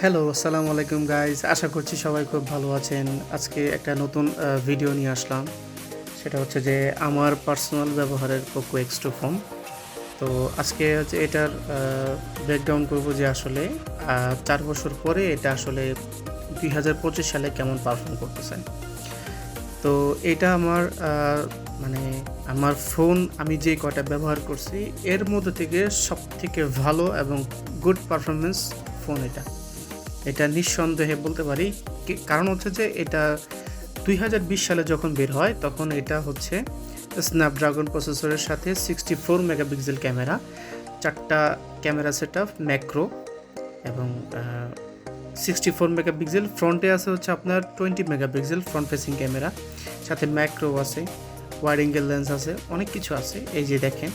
Hello, আসসালামু আলাইকুম guys. আশা করছি সবাই খুব ভালো আছেন। আজকে একটা নতুন ভিডিও নিয়ে আসলাম। সেটা হচ্ছে যে আমার পার্সোনাল ব্যবহারের Poco X2 ফোন। তো আজকে হচ্ছে এটার ব্রেকডাউন করব যে আসলে ৪ বছর পরে এটা আসলে ২০২৫ সালে কেমন পারফর্ম করতেছে। তো এটা আমার মানে আমার ফোন আমি যে কয়টা ব্যবহার করছি এর মধ্যে থেকে সবথেকে ভালো এবং গুড পারফরম্যান্স ফোন এটা। এটা নিঃসন্দেহে বলতে পারি। কারণ হচ্ছে যে এটা ২০২০ সালে যখন বের হয় তখন এটা হচ্ছে স্ন্যাপড্রাগন প্রসেসরের সাথে 64 মেগাপিক্সেল ক্যামেরা, ৪টা ক্যামেরা সেটআপ ম্যাক্রো এবং 64 মেগাপিক্সেল। ফ্রন্টে আছে হচ্ছে আপনার 20 মেগাপিক্সেল ফ্রন্ট ফেসিং ক্যামেরা, সাথে ম্যাক্রো আছে, ওয়াইড অ্যাঙ্গেল লেন্স আছে, অনেক কিছু আছে। এই যে দেখেন,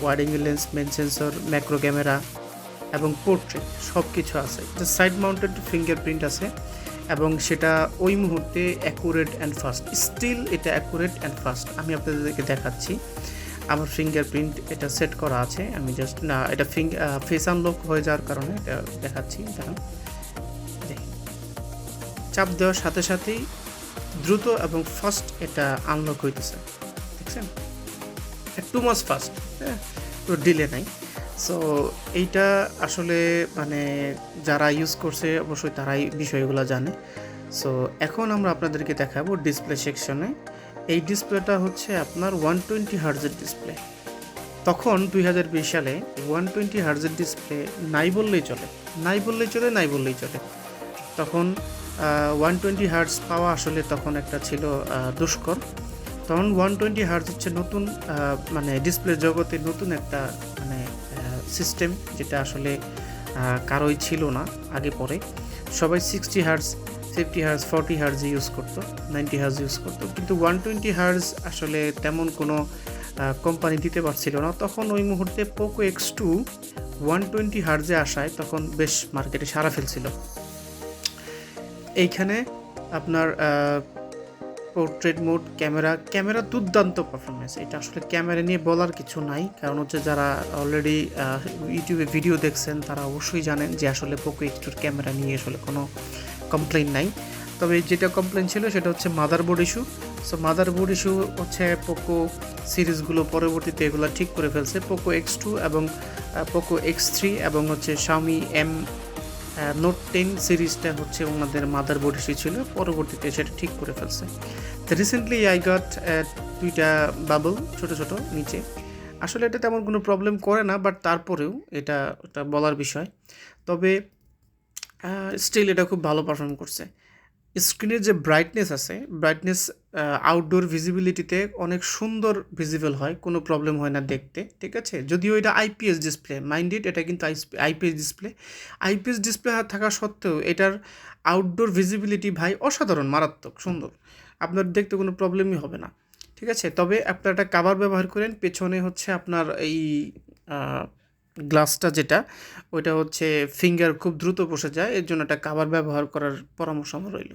wide angle lens, main sensor, macro camera এবং পোর্ট্রেট সব কিছু আছে। যে সাইড মাউন্টেড ফিঙ্গারপ্রিন্ট আছে এবং সেটা ওই মুহূর্তে অ্যাকুরেট অ্যান্ড ফাস্ট। স্টিল এটা অ্যাকুরেট অ্যান্ড ফাস্ট। আমি আপনাদেরকে দেখাচ্ছি, আমার ফিঙ্গারপ্রিন্ট এটা সেট করা আছে। আমি জাস্ট না, এটা ফেস আনলক হয়ে যাওয়ার কারণে এটা দেখাচ্ছি। দেখেন, চাপ দেওয়ার সাথে সাথেই দ্রুত এবং ফাস্ট এটা আনলক হইতেছে। দেখছেন, টু মাস ফাস্ট, হ্যাঁ, কোনো ডিলে নাই। সো এইটা আসলে মানে যারা ইউজ করছে অবশ্যই তারাই বিষয়গুলো জানে। সো এখন আমরা আপনাদেরকে দেখাবো ডিসপ্লে সেকশনে। এই ডিসপ্লেটা হচ্ছে আপনার 120 হার্জের ডিসপ্লে। তখন ২০২০ সালে 120 হার্জের ডিসপ্লে নাই বললেই চলে, নাই বললেই চলে, নাই বললেই চলে। তখন 120 হার্জ পাওয়া আসলে তখন একটা ছিল দুষ্কর। তখন 120 হার্জ হচ্ছে নতুন মানে ডিসপ্লে জগতে নতুন একটা মানে সিস্টেম, যেটা আসলে কারোই ছিল না আগে পরে। সবাই 60 হার্জ, 50 হার্জ, 40 হার্জ ইউজ করতো, 90 হার্জ ইউজ করতো, কিন্তু 120 হার্জ আসলে তেমন কোনো কোম্পানি দিতে পারছিল না। তখন ওই মুহূর্তে পোকো X2 120 হার্জে আসায় তখন বেশ মার্কেটে সাড়া ফেলছিল। এইখানে আপনার পোর্ট্রেট মোড, ক্যামেরা দুর্দান্ত পারফরমেন্স। এটা আসলে ক্যামেরা নিয়ে বলার কিছু নাই, কারণ হচ্ছে যারা অলরেডি ইউটিউবে ভিডিও দেখছেন তারা অবশ্যই জানেন যে আসলে পোকো X2 ক্যামেরা নিয়ে আসলে কোনো কমপ্লেন নাই। তবে যেটা কমপ্লেন ছিল সেটা হচ্ছে motherboard issue. So motherboard issue হচ্ছে পোকো সিরিজগুলো পরবর্তীতে এগুলো ঠিক করে ফেলছে। পোকো X2 এবং পোকো X3 এবং হচ্ছে Xiaomi নোট 10 সিরিজটা হচ্ছে ওনাদের মাদারবোর্ড ইস্যু ছিল, পরবর্তীতে সেটা ঠিক করে ফেলছে। তো রিসেন্টলি আই গট দুইটা বাবল ছোট ছোট নিচে। আসলে এটা তেমন কোনো প্রবলেম করে না, বাট তারপরেও এটা বলার বিষয়। তবে স্টিল এটা খুব ভালো পারফর্ম করছে। স্ক্রিনের যে ব্রাইটনেস আছে, ব্রাইটনেস আউটডোর ভিজিবিলিটিতে অনেক সুন্দর ভিজিবল হয়, কোনো প্রবলেম হয় না দেখতে, ঠিক আছে। যদিও এটা আইপিএস ডিসপ্লে, মাইন্ডেড, এটা কিন্তু আইপিএস ডিসপ্লে। আইপিএস ডিসপ্লে থাকা সত্ত্বেও এটার আউটডোর ভিজিবিলিটি ভাই অসাধারণ, মারাত্মক সুন্দর, আপনার দেখতে কোনো প্রবলেমই হবে না, ঠিক আছে। তবে আপনার একটা কাভার ব্যবহার করেন, পেছনে হচ্ছে আপনার এই গ্লাসটা যেটা, ওইটা হচ্ছে ফিঙ্গার খুব দ্রুত বসে যায়, এর জন্য একটা কাভার ব্যবহার করার পরামর্শ আমার রইল।